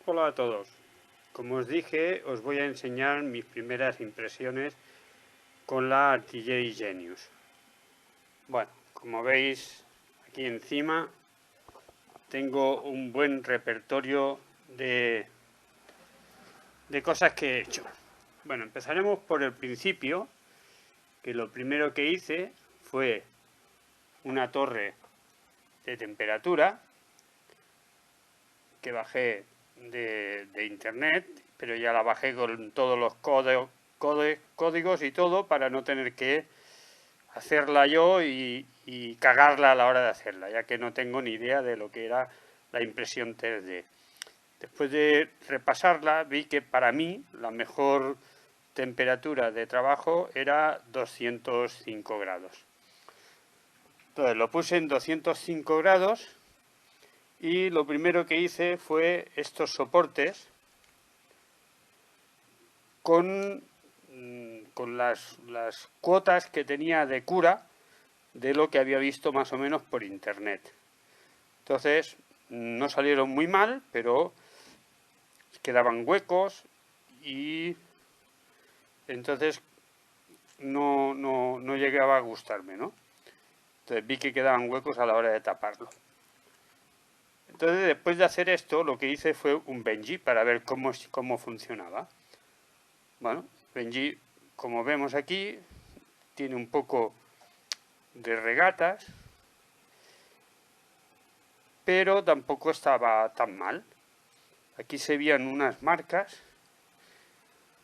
Hola a todos. Como os dije, os voy a enseñar mis primeras impresiones con la Artillery Genius. Bueno, como veis aquí encima tengo un buen repertorio de cosas que he hecho. Bueno, empezaremos por el principio, que lo primero que hice fue una torre de temperatura que bajé de internet, pero ya la bajé con todos los códigos y todo para no tener que hacerla yo y cagarla a la hora de hacerla, ya que no tengo ni idea de lo que era la impresión 3D. Después de repasarla, vi que para mí la mejor temperatura de trabajo era 205 grados. Entonces lo puse en 205 grados y lo primero que hice fue estos soportes con las cuotas que tenía de cura de lo que había visto más o menos por internet. Entonces no salieron muy mal, pero quedaban huecos y entonces no llegaba a gustarme, ¿no? Entonces vi que quedaban huecos a la hora de taparlo. Entonces, después de hacer esto, lo que hice fue un Benji para ver cómo funcionaba. Bueno, Benji, como vemos aquí, tiene un poco de regatas, pero tampoco estaba tan mal. Aquí se veían unas marcas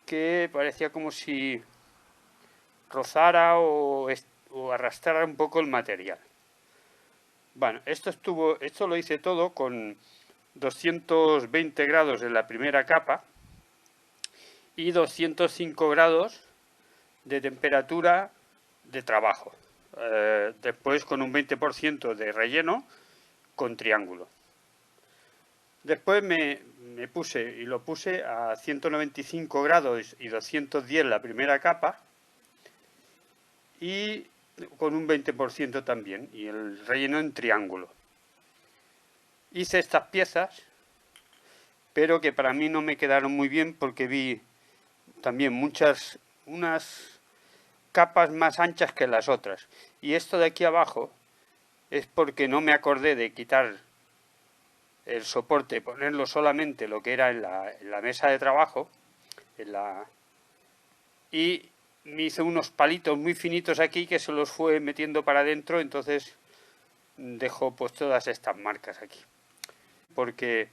que parecía como si rozara o arrastrara un poco el material. Bueno, esto lo hice todo con 220 grados en la primera capa y 205 grados de temperatura de trabajo. Después con un 20% de relleno con triángulo. Después me puse y lo puse a 195 grados y 210 la primera capa y con un 20% también y el relleno en triángulo. Hice estas piezas, pero que para mí no me quedaron muy bien porque vi también unas capas más anchas que las otras. Y esto de aquí abajo es porque no me acordé de quitar el soporte, ponerlo solamente lo que era en la mesa de trabajo, y me hice unos palitos muy finitos aquí que se los fue metiendo para adentro, entonces dejó pues todas estas marcas aquí. Porque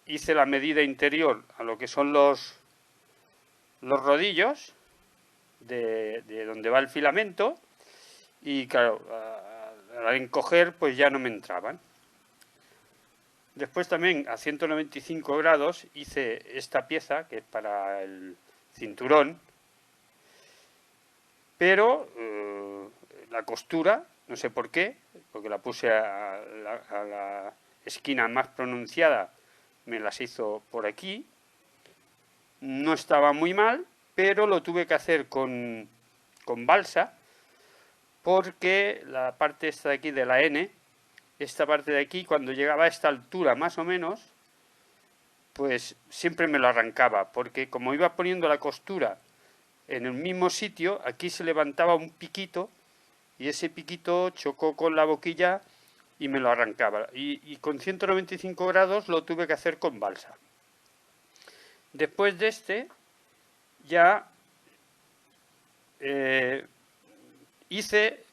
hice la medida interior a lo que son los rodillos de donde va el filamento y claro, al encoger pues ya no me entraban. Después también a 195 grados hice esta pieza que es para el cinturón, pero la costura, no sé por qué, porque la puse a la esquina más pronunciada, me las hizo por aquí. No estaba muy mal, pero lo tuve que hacer con balsa, porque la parte esta de aquí de la N, esta parte de aquí, cuando llegaba a esta altura más o menos, pues siempre me lo arrancaba, porque como iba poniendo la costura en el mismo sitio, aquí se levantaba un piquito y ese piquito chocó con la boquilla y me lo arrancaba. Y con 195 grados lo tuve que hacer con balsa. Después de este, ya hice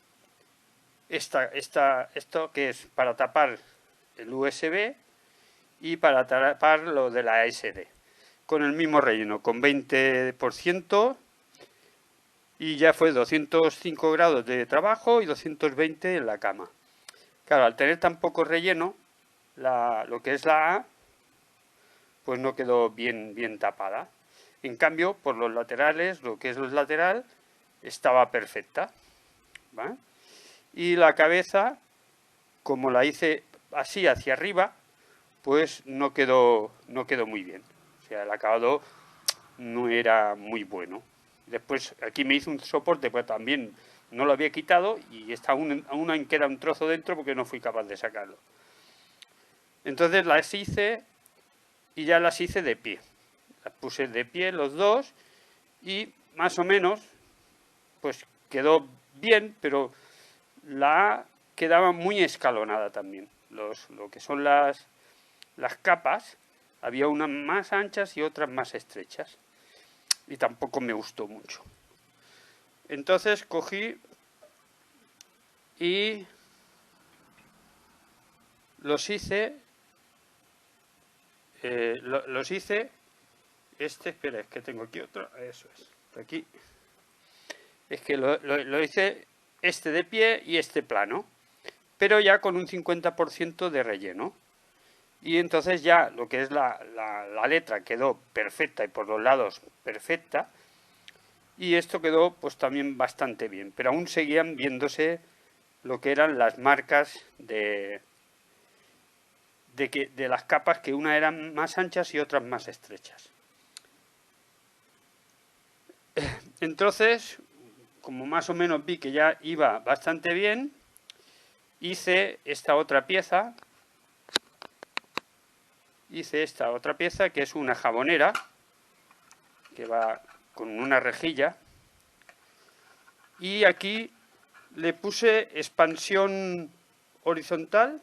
esto que es para tapar el USB y para tapar lo de la SD, con el mismo relleno, con 20%, y ya fue 205 grados de trabajo y 220 en la cama. Claro, al tener tan poco relleno, lo que es la A, pues no quedó bien tapada. En cambio, por los laterales, lo que es el lateral, estaba perfecta, ¿vale? Y la cabeza, como la hice así hacia arriba, pues no quedó muy bien. O sea, el acabado no era muy bueno. Después aquí me hizo un soporte, pues también no lo había quitado y está aún queda un trozo dentro porque no fui capaz de sacarlo. Entonces las hice y ya las hice de pie. Las puse de pie los dos y más o menos pues quedó bien, pero la A quedaba muy escalonada también. Lo que son las capas, había unas más anchas y otras más estrechas. Y tampoco me gustó mucho. Entonces cogí y los hice. Espera, es que tengo aquí otro. Eso es. Aquí. Es que lo hice este de pie y este plano. Pero ya con un 50% de relleno. Y entonces ya lo que es la letra quedó perfecta y por los lados perfecta. Y esto quedó pues también bastante bien. Pero aún seguían viéndose lo que eran las marcas de las capas, que una eran más anchas y otras más estrechas. Entonces, como más o menos vi que ya iba bastante bien, hice esta otra pieza. Que es una jabonera que va con una rejilla, y aquí le puse expansión horizontal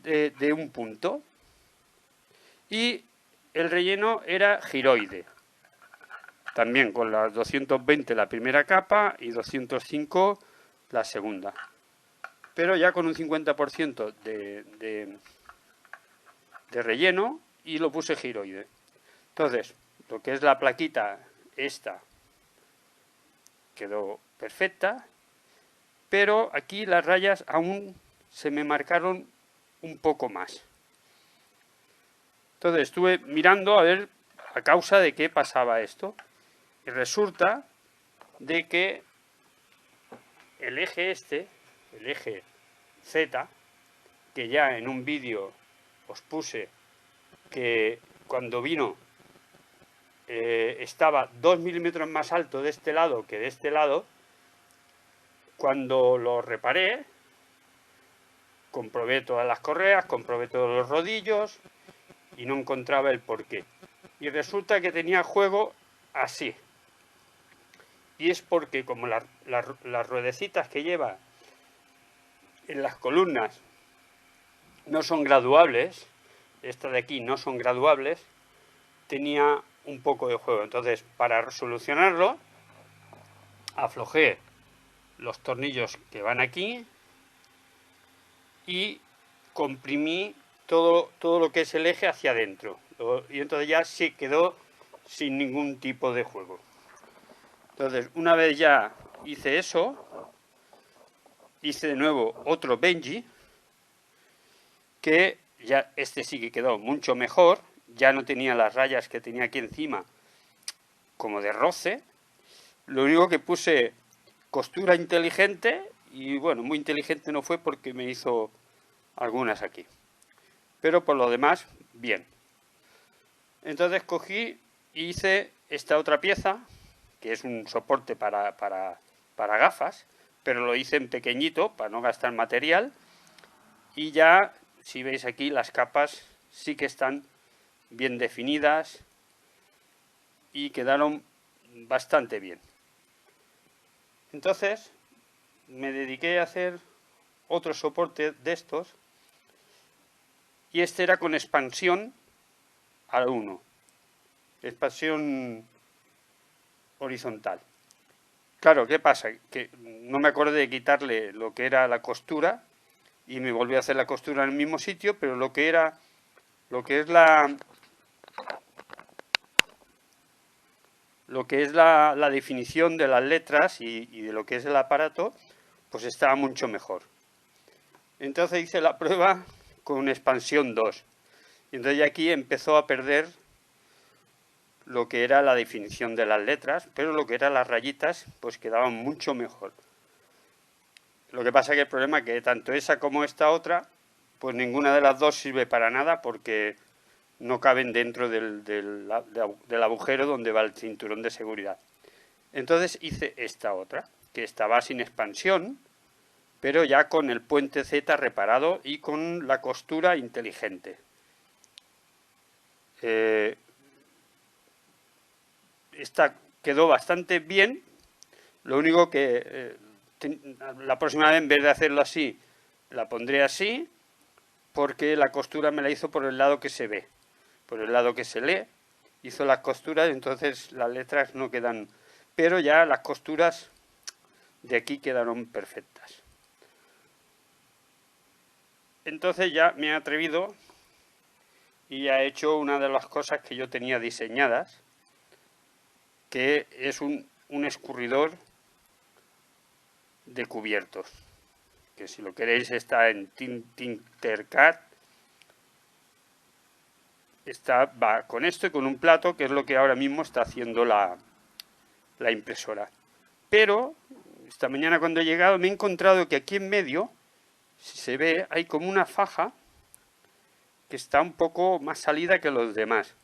de un punto, y el relleno era giroide, también con las 220 la primera capa y 205 la segunda, pero ya con un 50% de relleno, y lo puse giroide. Entonces, lo que es la plaquita, esta quedó perfecta, pero aquí las rayas aún se me marcaron un poco más. Entonces estuve mirando a ver a causa de qué pasaba esto, y resulta de que el eje el eje Z, que ya en un vídeo os puse que cuando vino estaba 2 milímetros más alto de este lado que de este lado, cuando lo reparé, comprobé todas las correas, comprobé todos los rodillos y no encontraba el porqué. Y resulta que tenía juego así. Y es porque como las ruedecitas que lleva en las columnas no son graduables, estas de aquí no son graduables, tenía un poco de juego. Entonces, para solucionarlo, aflojé los tornillos que van aquí y comprimí todo lo que es el eje hacia adentro. Y entonces ya sí quedó sin ningún tipo de juego. Entonces, una vez ya hice eso, hice de nuevo otro Benji, que ya este sí que quedó mucho mejor. Ya no tenía las rayas que tenía aquí encima como de roce. Lo único que puse costura inteligente, y bueno, muy inteligente no fue porque me hizo algunas aquí. Pero por lo demás, bien. Entonces cogí y hice esta otra pieza, que es un soporte para gafas, pero lo hice en pequeñito para no gastar material. Y ya, si veis aquí, las capas sí que están bien definidas y quedaron bastante bien. Entonces me dediqué a hacer otro soporte de estos, y este era con expansión al 1, expansión horizontal. Claro, ¿qué pasa? Que no me acordé de quitarle lo que era la costura y me volví a hacer la costura en el mismo sitio, pero lo que es la definición de las letras y de lo que es el aparato, pues estaba mucho mejor. Entonces hice la prueba con expansión 2. Y entonces aquí empezó a perder lo que era la definición de las letras, pero lo que eran las rayitas, pues quedaban mucho mejor. Lo que pasa que el problema es que tanto esa como esta otra, pues ninguna de las dos sirve para nada porque no caben dentro del agujero donde va el cinturón de seguridad. Entonces hice esta otra, que estaba sin expansión, pero ya con el puente Z reparado y con la costura inteligente. esta quedó bastante bien. Lo único que la próxima vez, en vez de hacerlo así, la pondré así, porque la costura me la hizo por el lado que se ve, por el lado que se lee. Hizo las costuras, entonces las letras no quedan, pero ya las costuras de aquí quedaron perfectas. Entonces ya me he atrevido y he hecho una de las cosas que yo tenía diseñadas, que es un escurridor de cubiertos, que si lo queréis está en Tinkercad. Va con esto y con un plato, que es lo que ahora mismo está haciendo la impresora. Pero esta mañana cuando he llegado me he encontrado que aquí en medio, si se ve, hay como una faja que está un poco más salida que los demás.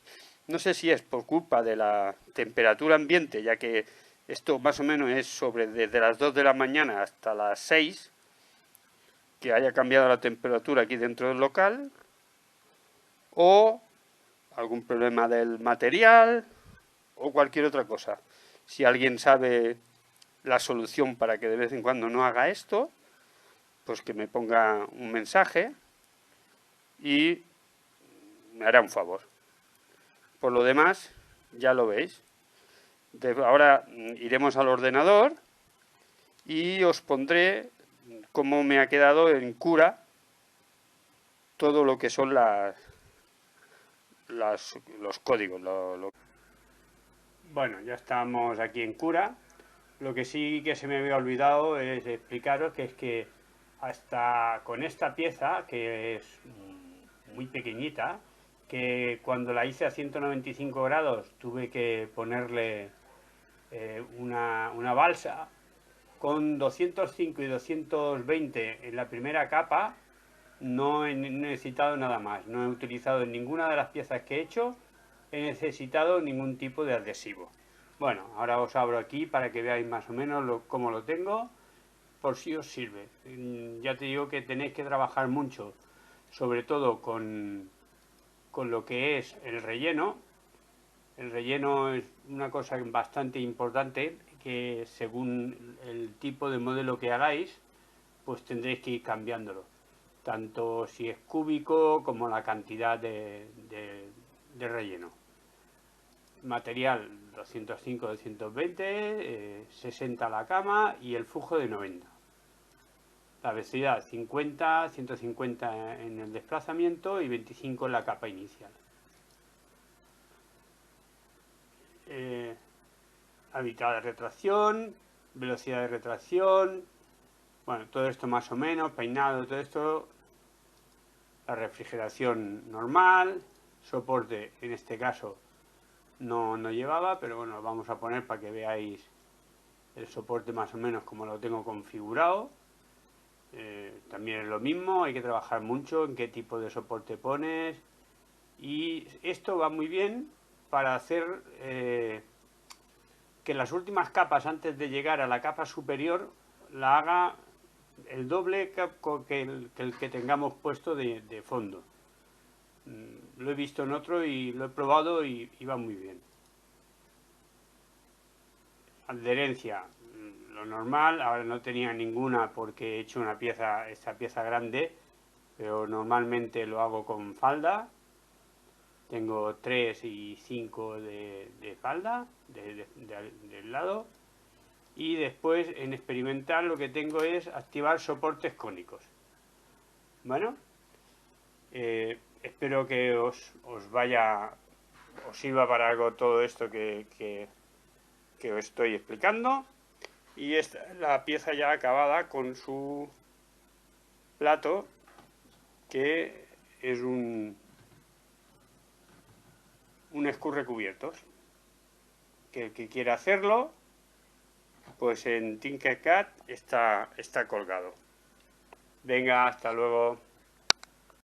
No sé si es por culpa de la temperatura ambiente, ya que esto más o menos es desde las 2 de la mañana hasta las 6, que haya cambiado la temperatura aquí dentro del local, o algún problema del material, o cualquier otra cosa. Si alguien sabe la solución para que de vez en cuando no haga esto, pues que me ponga un mensaje y me hará un favor. Por lo demás, ya lo veis. Ahora iremos al ordenador y os pondré cómo me ha quedado en Cura todo lo que son los códigos. Bueno, ya estamos aquí en Cura. Lo que sí que se me había olvidado es explicaros que es que hasta con esta pieza, que es muy pequeñita, que cuando la hice a 195 grados tuve que ponerle una balsa, con 205 y 220 en la primera capa no he necesitado nada más. No he utilizado en ninguna de las piezas que he hecho, he necesitado ningún tipo de adhesivo. Bueno, ahora os abro aquí para que veáis más o menos cómo lo tengo, por si os sirve. Ya te digo que tenéis que trabajar mucho, sobre todo con lo que es el relleno. El relleno es una cosa bastante importante, que según el tipo de modelo que hagáis, pues tendréis que ir cambiándolo. Tanto si es cúbico como la cantidad de relleno. Material 205-220, 60 la cama y el flujo de 90. La velocidad 50, 150 en el desplazamiento y 25 en la capa inicial. Hábitat de retracción, velocidad de retracción, bueno, todo esto más o menos, peinado, todo esto, la refrigeración normal, soporte en este caso no llevaba, pero bueno, lo vamos a poner para que veáis el soporte más o menos como lo tengo configurado. También es lo mismo, hay que trabajar mucho en qué tipo de soporte pones, y esto va muy bien para hacer que las últimas capas, antes de llegar a la capa superior, la haga el doble que el que tengamos puesto de fondo. Lo he visto en otro y lo he probado y va muy bien. Adherencia, lo normal. Ahora no tenía ninguna porque he hecho esta pieza grande, pero normalmente lo hago con falda. Tengo 3 y 5 de falda del lado, y después en experimental lo que tengo es activar soportes cónicos. Bueno, espero que os sirva para algo todo esto que os estoy explicando. Y esta es la pieza ya acabada con su plato, que es un escurrecubiertos. Que el que quiera hacerlo, pues en Tinkercad está colgado. Venga, hasta luego.